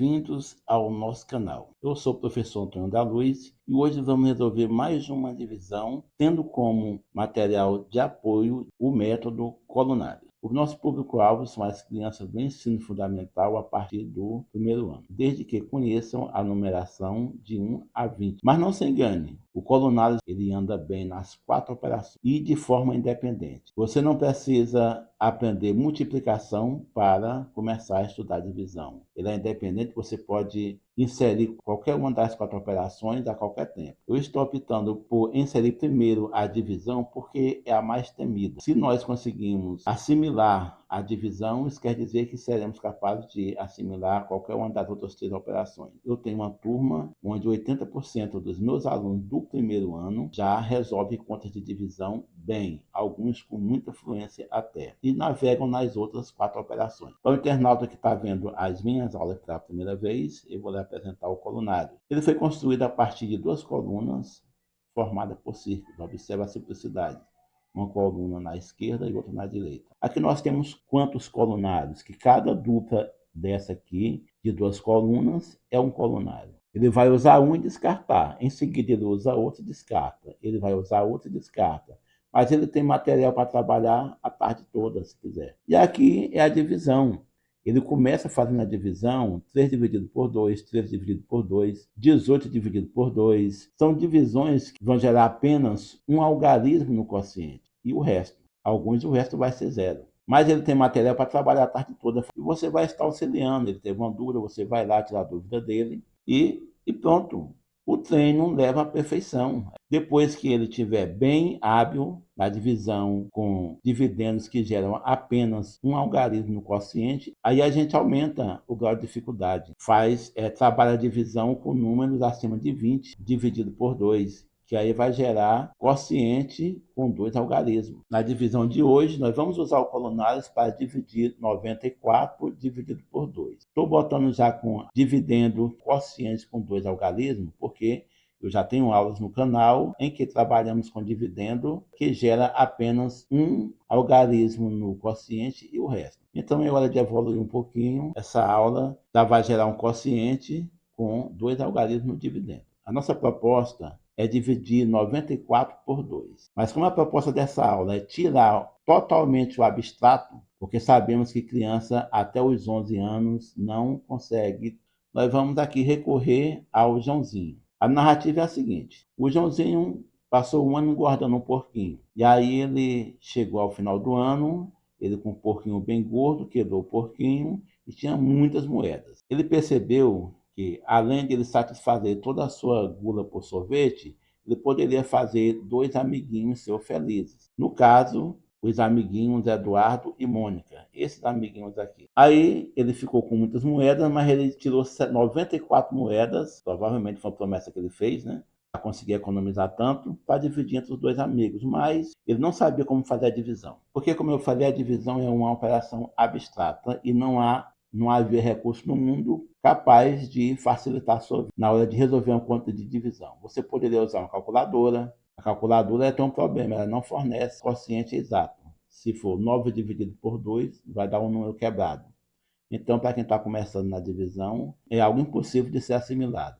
Bem-vindos ao nosso canal. Eu sou o professor Antônio da Luz e hoje vamos resolver mais uma divisão, tendo como material de apoio o método colunário. O nosso público-alvo são as crianças do ensino fundamental a partir do primeiro ano, desde que conheçam a numeração de 1 a 20. Mas não se engane, o colunário ele anda bem nas 4 operações e de forma independente. Você não precisa aprender multiplicação para começar a estudar divisão. Ele é independente, você pode inserir qualquer uma das 4 operações a qualquer tempo. Eu estou optando por inserir primeiro a divisão porque é a mais temida. Se nós conseguimos assimilar a divisão, isso quer dizer que seremos capazes de assimilar qualquer uma das outras 3 operações. Eu tenho uma turma onde 80% dos meus alunos do primeiro ano já resolvem contas de divisão bem, alguns com muita fluência até, e navegam nas outras 4 operações. Para o internauta que está vendo as minhas aulas pela primeira vez, eu vou lhe apresentar o colunário. Ele foi construído a partir de 2 colunas formadas por círculos. Observe a simplicidade. Uma coluna na esquerda e outra na direita. Aqui nós temos quantos colunários? Que cada dupla dessa aqui, de 2 colunas, é um colunário. Ele vai usar um e descartar. Em seguida ele usa outro e descarta. Ele vai usar outro e descarta. Mas ele tem material para trabalhar a tarde toda, se quiser. E aqui é a divisão. Ele começa fazendo a divisão, 3 dividido por 2, 13 dividido por 2, 18 dividido por 2. São divisões que vão gerar apenas um algarismo no quociente. E o resto? O resto vai ser zero. Mas ele tem material para trabalhar a tarde toda. E você vai estar auxiliando. Ele teve uma dúvida, você vai lá tirar a dúvida dele. E pronto. O treino leva à perfeição. Depois que ele estiver bem hábil na divisão com dividendos que geram apenas um algarismo no quociente, aí a gente aumenta o grau de dificuldade. Trabalha a divisão com números acima de 20, dividido por 2. Que aí vai gerar quociente com 2 algarismos. Na divisão de hoje, nós vamos usar o colunário para dividir 94 dividido por 2. Estou botando já com dividendo quocientes com 2 algarismos, porque eu já tenho aulas no canal em que trabalhamos com dividendo que gera apenas um algarismo no quociente e o resto. Então é hora de evoluir um pouquinho. Essa aula já vai gerar um quociente com 2 algarismos no dividendo. A nossa proposta é dividir 94 por 2. Mas como a proposta dessa aula é tirar totalmente o abstrato, porque sabemos que criança até os 11 anos não consegue, nós vamos aqui recorrer ao Joãozinho. A narrativa é a seguinte: o Joãozinho passou um ano engordando um porquinho. E aí ele chegou ao final do ano, ele com um porquinho bem gordo, quebrou o porquinho e tinha muitas moedas. Ele percebeu que, além de ele satisfazer toda a sua gula por sorvete, ele poderia fazer 2 amiguinhos seus felizes. No caso, os amiguinhos Eduardo e Mônica, esses amiguinhos aqui. Aí ele ficou com muitas moedas, mas ele tirou 94 moedas, provavelmente foi uma promessa que ele fez, né? Para conseguir economizar tanto, para dividir entre os 2 amigos, mas ele não sabia como fazer a divisão. Porque, como eu falei, a divisão é uma operação abstrata e não havia recurso no mundo capaz de facilitar a sua vida na hora de resolver uma conta de divisão. Você poderia usar uma calculadora. A calculadora tem um problema, ela não fornece quociente exato. Se for 9 dividido por 2, vai dar um número quebrado. Então, para quem está começando na divisão, é algo impossível de ser assimilado.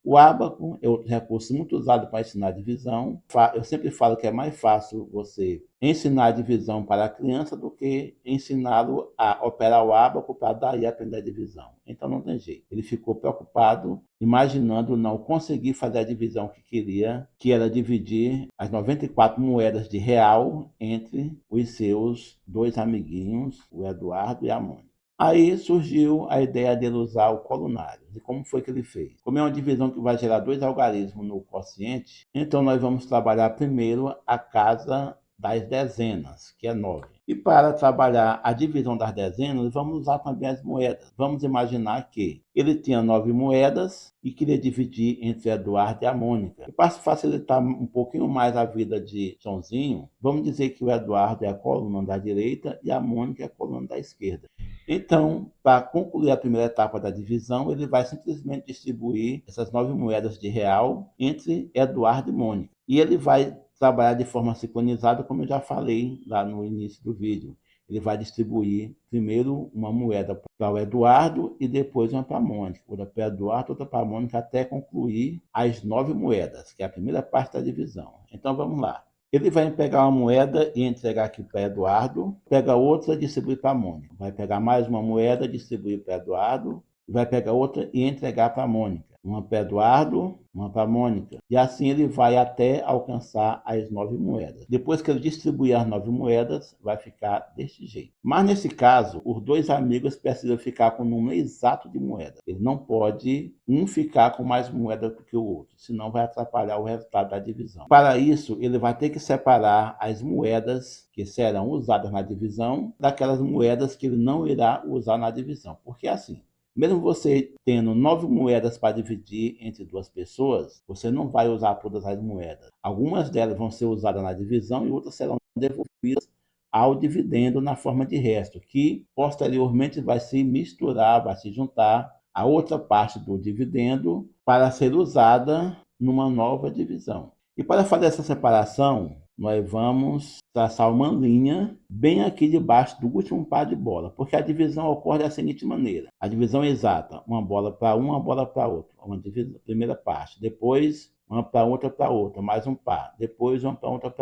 O ábaco é outro recurso muito usado para ensinar a divisão. Eu sempre falo que é mais fácil você ensinar a divisão para a criança do que ensiná-lo a operar o ábaco para daí aprender a divisão. Então não tem jeito. Ele ficou preocupado, imaginando não conseguir fazer a divisão que queria, que era dividir as 94 moedas de real entre os seus 2 amiguinhos, o Eduardo e a Mônica. Aí surgiu a ideia dele usar o colunário. E como foi que ele fez? Como é uma divisão que vai gerar 2 algarismos no quociente, então nós vamos trabalhar primeiro a casa das dezenas, que é 9. E para trabalhar a divisão das dezenas, vamos usar também as moedas. Vamos imaginar que ele tinha 9 moedas e queria dividir entre Eduardo e a Mônica. E para facilitar um pouquinho mais a vida de Joãozinho, vamos dizer que o Eduardo é a coluna da direita e a Mônica é a coluna da esquerda. Então, para concluir a primeira etapa da divisão, ele vai simplesmente distribuir essas 9 moedas de real entre Eduardo e Mônica. E ele vai trabalhar de forma sincronizada, como eu já falei lá no início do vídeo. ele vai distribuir primeiro uma moeda para o Eduardo e depois uma para a Mônica. Outra para o Eduardo, outra para a Mônica, até concluir as 9 moedas, que é a primeira parte da divisão. Então vamos lá. Ele vai pegar uma moeda e entregar aqui para Eduardo, pega outra e distribui para a Mônica. Vai pegar mais uma moeda, distribuir para Eduardo, vai pegar outra e entregar para a Mônica. Uma para Eduardo, uma para a Mônica. E assim ele vai até alcançar as 9 moedas. Depois que ele distribuir as 9 moedas, vai ficar deste jeito. Mas nesse caso, os 2 amigos precisam ficar com o número exato de moedas. Ele não pode um ficar com mais moedas do que o outro, senão vai atrapalhar o resultado da divisão. Para isso, ele vai ter que separar as moedas que serão usadas na divisão daquelas moedas que ele não irá usar na divisão. Porque assim, mesmo você tendo 9 moedas para dividir entre 2 pessoas, você não vai usar todas as moedas. Algumas delas vão ser usadas na divisão e outras serão devolvidas ao dividendo na forma de resto, que posteriormente vai se misturar, vai se juntar a outra parte do dividendo para ser usada numa nova divisão. E para fazer essa separação, nós vamos traçar uma linha bem aqui debaixo do último par de bola, porque a divisão ocorre da seguinte maneira. A divisão exata, uma bola para uma bola para outra, uma divisão, primeira parte. Depois, uma para outra, mais um par. Depois, uma para outra,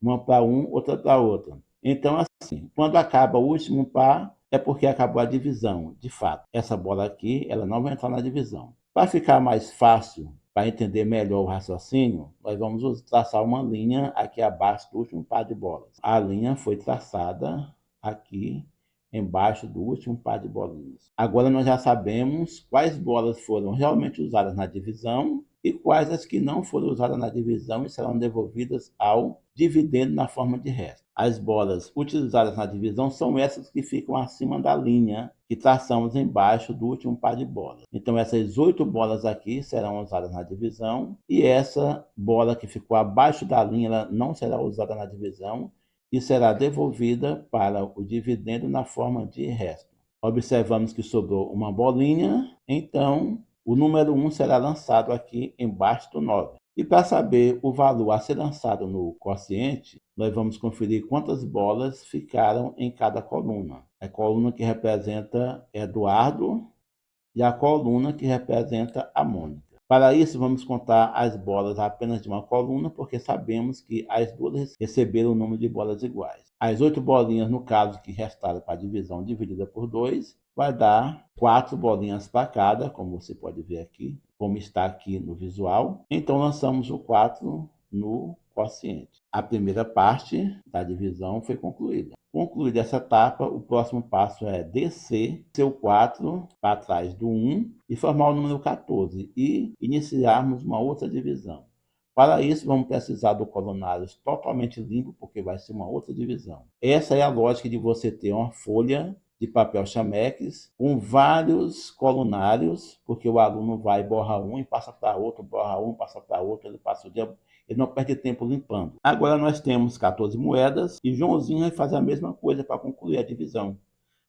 uma para outra para outra. Então, assim, quando acaba o último par, é porque acabou a divisão. De fato, essa bola aqui, ela não vai entrar na divisão. Para ficar mais fácil, para entender melhor o raciocínio, nós vamos traçar uma linha aqui abaixo do último par de bolas. A linha foi traçada aqui embaixo do último par de bolinhas. Agora nós já sabemos quais bolas foram realmente usadas na divisão e quais as que não foram usadas na divisão e serão devolvidas ao dividendo na forma de resto. As bolas utilizadas na divisão são essas que ficam acima da linha que traçamos embaixo do último par de bolas. Então essas 8 bolas aqui serão usadas na divisão e essa bola que ficou abaixo da linha ela não será usada na divisão e será devolvida para o dividendo na forma de resto. Observamos que sobrou uma bolinha, então o número 1 será lançado aqui embaixo do 9. E para saber o valor a ser lançado no quociente, nós vamos conferir quantas bolas ficaram em cada coluna. A coluna que representa Eduardo e a coluna que representa a Mônica. Para isso, vamos contar as bolas apenas de uma coluna, porque sabemos que as duas receberam o número de bolas iguais. As 8 bolinhas, no caso, que restaram para a divisão dividida por 2, vai dar 4 bolinhas para cada, como você pode ver aqui, como está aqui no visual. Então, lançamos o 4 no quociente. A primeira parte da divisão foi concluída. Concluída essa etapa, o próximo passo é descer seu 4 para trás do 1 e formar o número 14 e iniciarmos uma outra divisão. Para isso, vamos precisar do colunário totalmente limpo, porque vai ser uma outra divisão. Essa é a lógica de você ter uma folha de papel chamex com vários colunários, porque o aluno vai borrar um e passa para outro, borra um, passa para outro, ele passa o dia, ele não perde tempo limpando. Agora nós temos 14 moedas e Joãozinho vai fazer a mesma coisa para concluir a divisão.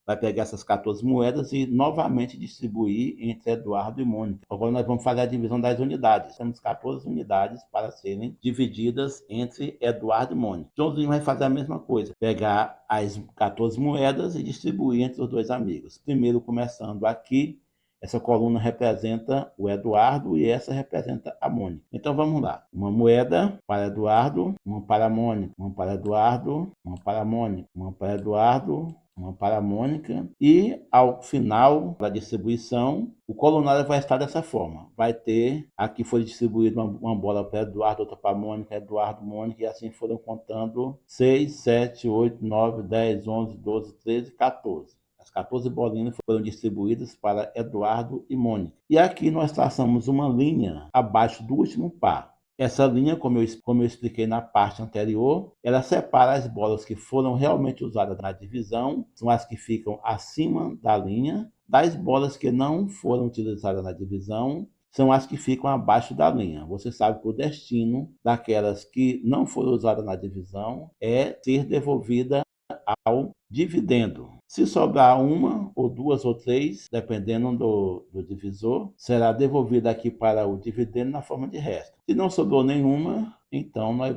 Vai pegar essas 14 moedas e novamente distribuir entre Eduardo e Mônica. Agora nós vamos fazer a divisão das unidades. Temos 14 unidades para serem divididas entre Eduardo e Mônica. Joãozinho vai fazer a mesma coisa. Pegar as 14 moedas e distribuir entre os 2 amigos. Primeiro começando aqui. Essa coluna representa o Eduardo e essa representa a Mônica. Então vamos lá. Uma moeda para Eduardo, uma para a Mônica, uma para Eduardo, uma para a Mônica, uma para Eduardo, uma para a Mônica, e ao final da distribuição, o colunário vai estar dessa forma. Vai ter, aqui foi distribuída uma bola para Eduardo, outra para a Mônica, Eduardo, Mônica, e assim foram contando 6, 7, 8, 9, 10, 11, 12, 13, 14. As 14 bolinhas foram distribuídas para Eduardo e Mônica. E aqui nós traçamos uma linha abaixo do último par. Essa linha, como eu expliquei na parte anterior, ela separa as bolas que foram realmente usadas na divisão, são as que ficam acima da linha, das bolas que não foram utilizadas na divisão, são as que ficam abaixo da linha. Você sabe que o destino daquelas que não foram usadas na divisão é ser devolvida ao dividendo. Se sobrar uma, ou duas, ou três, dependendo do divisor, será devolvida aqui para o dividendo na forma de resto. Se não sobrou nenhuma, então nós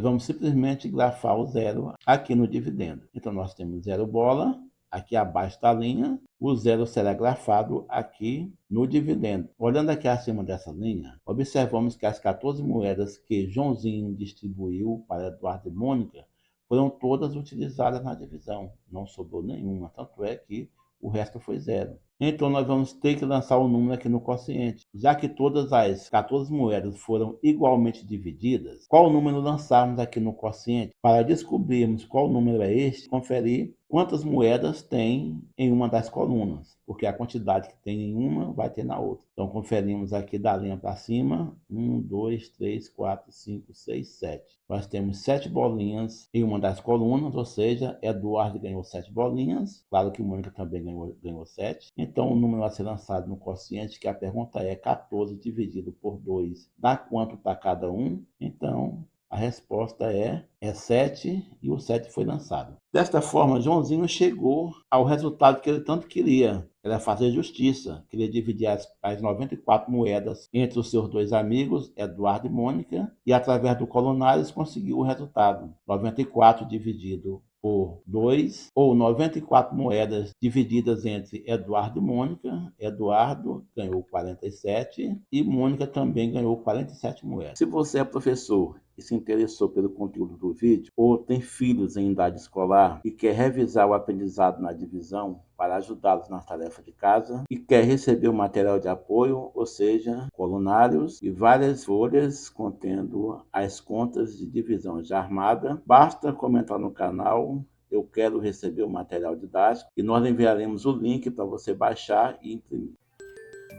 vamos simplesmente grafar o zero aqui no dividendo. Então nós temos zero bola, aqui abaixo da linha, o zero será grafado aqui no dividendo. Olhando aqui acima dessa linha, observamos que as 14 moedas que Joãozinho distribuiu para Eduardo e Mônica foram todas utilizadas na divisão, não sobrou nenhuma, tanto é que o resto foi zero. Então nós vamos ter que lançar o número aqui no quociente. Já que todas as 14 moedas foram igualmente divididas, qual número lançarmos aqui no quociente? Para descobrirmos qual número é este, conferir quantas moedas tem em uma das colunas, porque a quantidade que tem em uma vai ter na outra. Então conferimos aqui da linha para cima, 1, 2, 3, 4, 5, 6, 7. Nós temos 7 bolinhas em uma das colunas, ou seja, Eduardo ganhou 7 bolinhas, claro que Mônica também ganhou 7. Então o número a ser lançado no quociente, que a pergunta é 14 dividido por 2, dá quanto para cada um? Então a resposta é 7 e o 7 foi lançado. Desta forma, Joãozinho chegou ao resultado que ele tanto queria. Era fazer justiça. Queria dividir as 94 moedas entre os seus dois amigos, Eduardo e Mônica, e através do colunários conseguiu o resultado. 94 dividido por 2, ou 94 moedas divididas entre Eduardo e Mônica. Eduardo ganhou 47 e Mônica também ganhou 47 moedas. Se você é professor e se interessou pelo conteúdo do vídeo, ou tem filhos em idade escolar e quer revisar o aprendizado na divisão para ajudá-los nas tarefas de casa, e quer receber o material de apoio, ou seja, colunários e várias folhas contendo as contas de divisão já armada, basta comentar no canal "Eu quero receber o material didático" e nós enviaremos o link para você baixar e imprimir.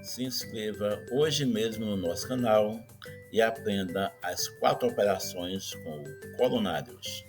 Se inscreva hoje mesmo no nosso canal e aprenda as 4 operações com o colunários.